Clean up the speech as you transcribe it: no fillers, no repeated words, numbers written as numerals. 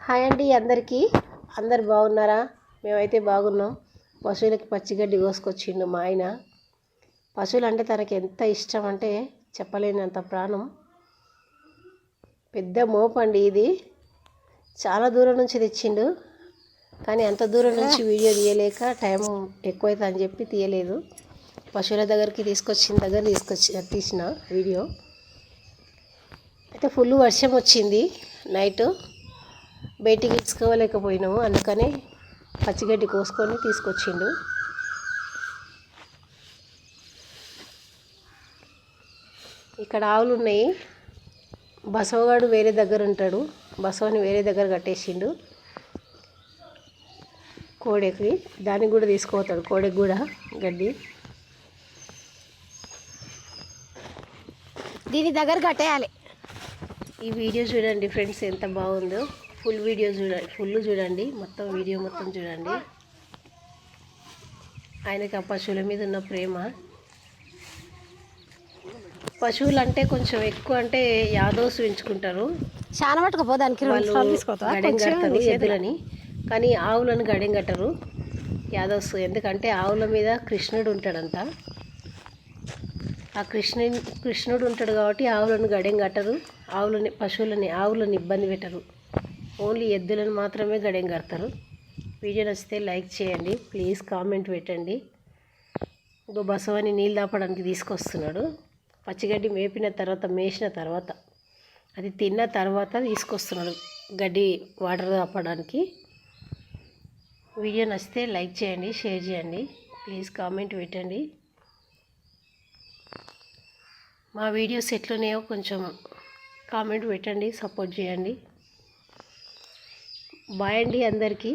Hi అండి అందరికీ. అందరు బాగున్నారా? మేమైతే బాగున్నాం. పశువులకి పచ్చిగడ్డి కోసుకొచ్చిండు మా ఆయన. పశువులు అంటే తనకి ఎంత ఇష్టం అంటే చెప్పలేనంత ప్రాణం. పెద్ద మోపండి ఇది. చాలా దూరం నుంచి తెచ్చిండు, కానీ అంత దూరం నుంచి వీడియో తీయలేక టైం ఎక్కువైతే అని చెప్పి తీయలేదు. పశువుల దగ్గరికి తీసిన వీడియో అయితే ఫుల్ వర్షం వచ్చింది. నైట్ బయటికి తీసుకోలేకపోయినాము, అందుకనే పచ్చిగడ్డి కోసుకొని తీసుకొచ్చిండు. ఇక్కడ ఆవులు ఉన్నాయి. బసవగాడు వేరే దగ్గర ఉంటాడు, బసవని వేరే దగ్గర కట్టేసిండు. కోడెకి దానికి కూడా తీసుకుపోతాడు, కోడెకి కూడా గడ్డి దీని దగ్గర కట్టేయాలి. ఈ వీడియో చూడండి ఫ్రెండ్స్, ఎంత బాగుందో. ఫుల్ వీడియో చూడండి, మొత్తం వీడియో మొత్తం చూడండి. ఆయనకి ఆ పశువుల మీద ఉన్న ప్రేమ. పశువులు అంటే కొంచెం ఎక్కువ అంటే యాదవ్స్ పెంచుకుంటారు. చాలా మటుకు దానికి గడెం కడతారు ఎద్దులని, కానీ ఆవులను గడెం కట్టరు యాదవ్స్. ఎందుకంటే ఆవుల మీద కృష్ణుడు ఉంటాడంట. ఆ కృష్ణుడు ఉంటాడు కాబట్టి ఆవులను గడెం కట్టరు. ఆవులను ఇబ్బంది పెట్టరు. ఓన్లీ ఎద్దులను మాత్రమే గడెం కడతారు. వీడియో నచ్చితే లైక్ చేయండి, ప్లీజ్ కామెంట్ పెట్టండి. ఇంకో బసవని నీళ్ళు దాపడానికి తీసుకొస్తున్నాడు. పచ్చిగడ్డి మేసిన తర్వాత అది తిన్న తర్వాత తీసుకొస్తున్నాడు గడ్డి వాటర్ దాపడానికి. వీడియో నచ్చితే లైక్ చేయండి, షేర్ చేయండి, ప్లీజ్ కామెంట్ పెట్టండి. మా వీడియోస్ ఎట్లున్నాయో కొంచెం కామెంట్ పెట్టండి, సపోర్ట్ చేయండి. బాయ్ అండి అందరికీ.